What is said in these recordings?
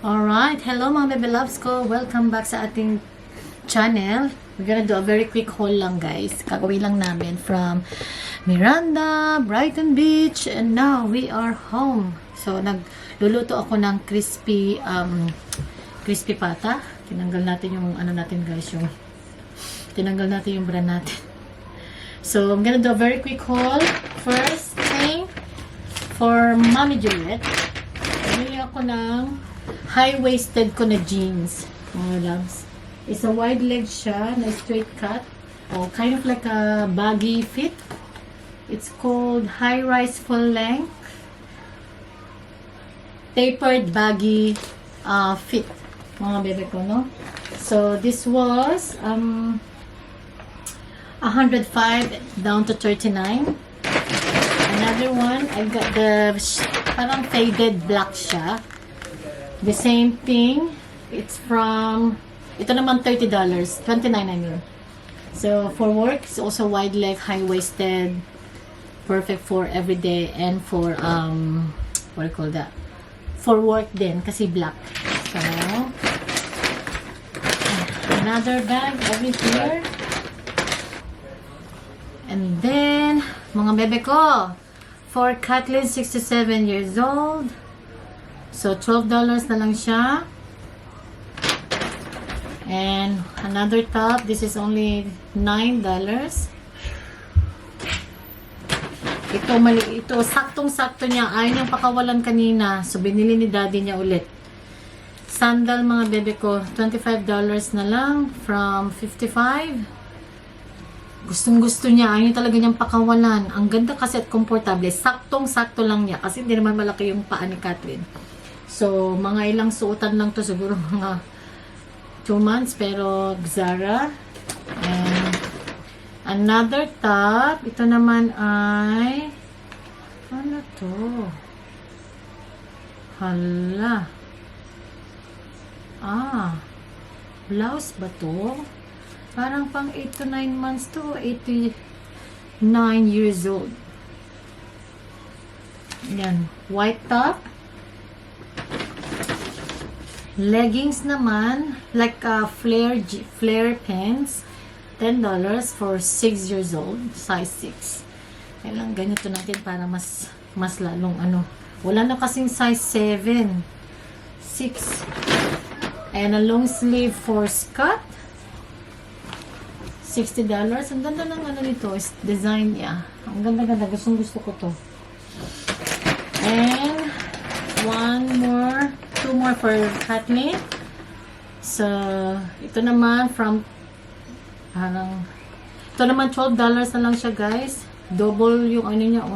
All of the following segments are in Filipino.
Alright, hello mga baby loves ko. Welcome back sa ating channel. We're gonna do a very quick haul lang guys. Gagawin lang namin from Miranda, Brighton Beach, and now we are home. So, nagluluto ako ng crispy pata. Tinanggal natin yung ano natin guys, tinanggal natin yung bran natin. So, I'm gonna do a very quick haul. First thing, for Mommy Juliet, bumili ako ng high-waisted ko na jeans, mga loves. It's a wide leg siya, na straight cut. Oh, kind of like a baggy fit. It's called high-rise full length. Tapered baggy fit, mga bebe ko, no? So, this was 105 down to 39. Another one, I got the parang faded black siya. The same thing. It's from, ito naman $30. 29 I mean. So, for work, it's also wide leg, high-waisted. Perfect for everyday and for, what do you call that? For work din, kasi black. So, another bag over here. And then, mga bebe ko, for Kathleen, 67 years old. So, $12 na lang siya. And another top. This is only $9. Ito, saktong-sakto niya. Ayaw niyang pakawalan kanina. So, binili ni daddy niya ulit. Sandal, mga bebe ko. $25 na lang from 55. Gustong-gusto niya. Ayaw niya talaga niyang pakawalan. Ang ganda kasi at komportable. Saktong-sakto lang niya. Kasi hindi naman malaki yung paa ni Kathleen. So, mga ilang suotan lang to. Siguro mga 2 months. Pero, Zara. And, another top. Ito naman ay, ano to? Hala. Blouse ba to? Parang pang 8 to 9 months to. 89 years old. Yan. White top. Leggings naman, like flare pants, $10 for 6 years old, size 6. Kailangan ganito natin para mas lalong ano. Wala na kasing size 7, 6. And a long sleeve for skirt, $60. Ang ganda ng ano nito, is design niya. Ang ganda-ganda, gusto ko to. And two more for Kathleen. So, ito naman ito naman $12 na lang siya guys. Double yung ano niya,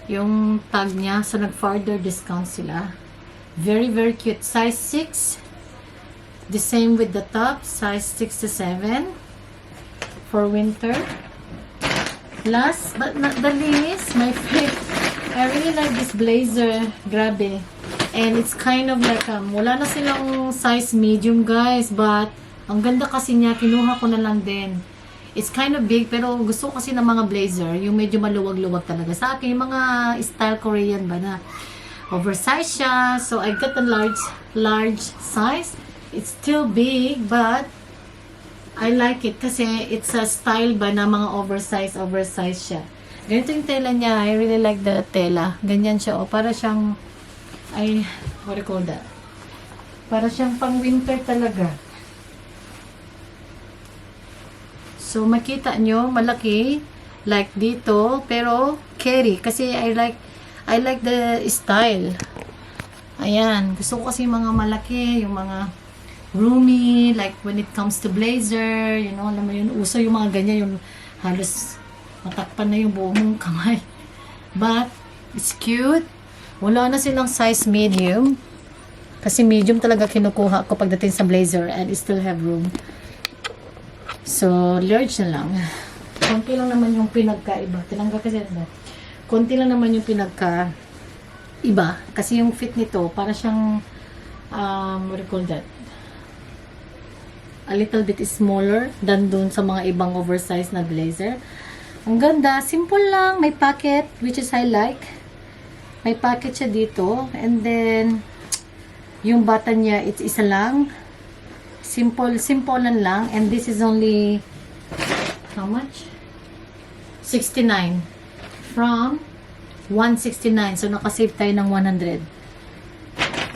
yung tag niya. So, nag-further discount sila. Very, very cute. Size 6. The same with the top. Size 6 to 7. For winter. Last but not the least, my favorite. I really like this blazer. Grabe. And it's kind of like, wala na silang size medium guys, but ang ganda kasi niya, kinuha ko na lang din. It's kind of big, pero gusto ko kasi ng mga blazer, yung medyo maluwag-luwag talaga. Sa akin, yung mga style Korean ba na oversize siya. So, I got a large size. It's still big, but I like it kasi it's a style ba na mga oversize siya. Ganito yung tela niya. I really like the tela. Ganyan siya, para siyang what do you call that? Para siyang pang winter talaga. So, makita nyo, malaki. Like dito, pero carry. Kasi I like the style. Ayan. Gusto ko kasi yung mga malaki, yung mga roomy, like when it comes to blazer, you know, alam mo yun, uso yung mga ganyan, yung halos matakpan na yung buong kamay. But, it's cute. Wala na silang size medium. Kasi medium talaga kinukuha ko pagdating sa blazer and it still have room. So, large na lang. Konti lang naman yung pinagkaiba. Tinanggal kasi na. Konti lang naman yung pinagkaiba. Kasi yung fit nito, para siyang, what do you call that? A little bit smaller than dun sa mga ibang oversized na blazer. Ang ganda. Simple lang. May pocket, which is I like. May pocket siya dito. And then, Yung button niya, it's isa lang. Simple lang. And this is only, how much? 69. From 169. So, nakasave tayo ng 100.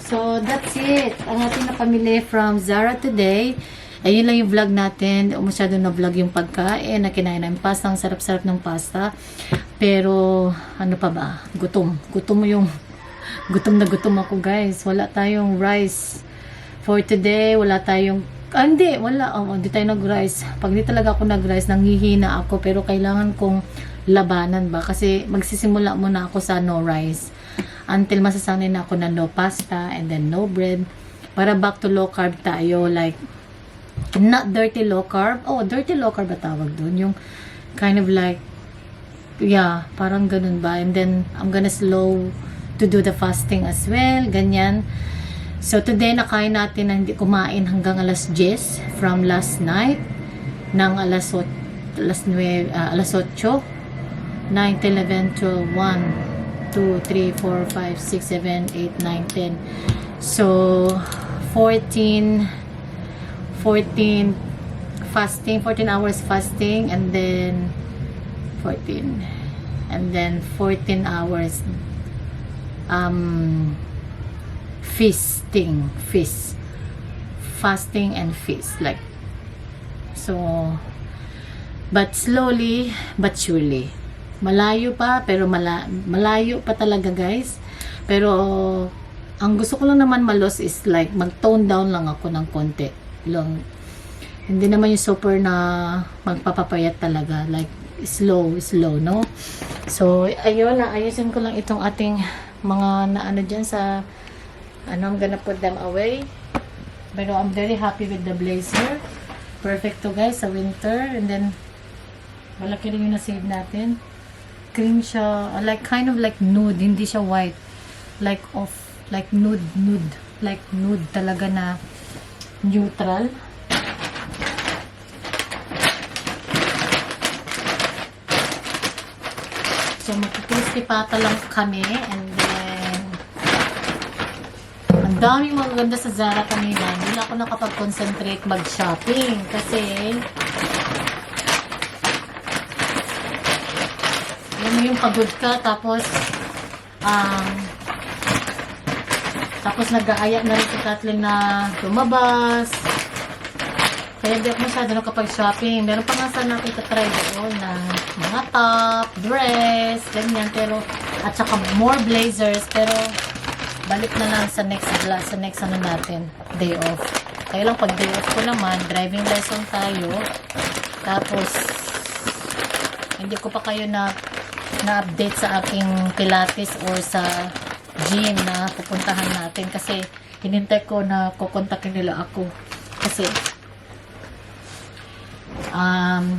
So, that's it. Ang ating napamili from Zara today. Ayun lang yung vlog natin. Masyado na vlog yung pagkain na kinain namin pasta. Ang sarap-sarap ng pasta. Pero, ano pa ba? Gutom. Gutom na gutom ako, guys. Wala tayong rice for today. Wala tayong hindi, wala. Hindi tayo nag-rice. Pag di talaga ako nag-rice, nanghihina ako. Pero kailangan kong labanan ba? Kasi magsisimula muna ako sa no rice. Until masasanay na ako na no pasta and then no bread. Para back to low carb tayo. Like, not dirty low carb. Oh, dirty low carb ba tawag dun? Yung kind of like, yeah, parang ganun ba? And then, I'm gonna slow to do the fasting as well. Ganyan. So, today, nakain natin na hindi kumain hanggang alas 10 from last night. Ng alas 8, alas 8, 9, 10, 11, 12, 1, 2, 3, 4, 5, 6, 7, 8, 9, 10. So, 14 fasting, 14 hours fasting, and then 14 hours fasting and feast, like, so, but slowly but surely. Malayo pa, pero malayo pa talaga, guys. Pero ang gusto ko lang naman malos is like mag-tone down lang ako ng konti lang. Hindi naman yung super na magpapapayat talaga, like slow, no? So, ayun, ayusin ko lang itong ating mga naano dyan sa I'm gonna put them away. Pero I'm very happy with the blazer. Perfect to, guys, sa winter. And then malaki rin yung na-save natin. Cream siya, like kind of like nude, hindi siya white. Like nude. Like nude talaga na neutral. So, magkikrispy pata lang kami. And then, ang daming magaganda sa Zara kanina. Hindi na ako nakapag-concentrate mag-shopping. Kasi, yung pagod ka, tapos nag-aaya na rin si Kathleen na lumabas. Kaya hindi ako masyado nakapag-shopping. Meron pa nga sana natin try doon na mga top, dress, ganyan. Pero, at saka more blazers. Pero, balik na lang sa next ano natin, day off. Kaya lang pag day off ko naman, driving lesson tayo. Tapos, hindi ko pa kayo na-update sa aking pilates or sa gym na pupuntahan natin kasi hinintay ko na kukontakin nila ako kasi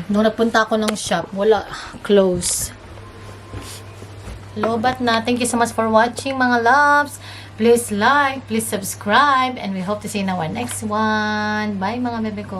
nung nagpunta ako ng shop wala, close. Lobat na. Thank you so much for watching, mga loves. Please like, please subscribe, and we hope to see you in our next one. Bye, mga bebe ko.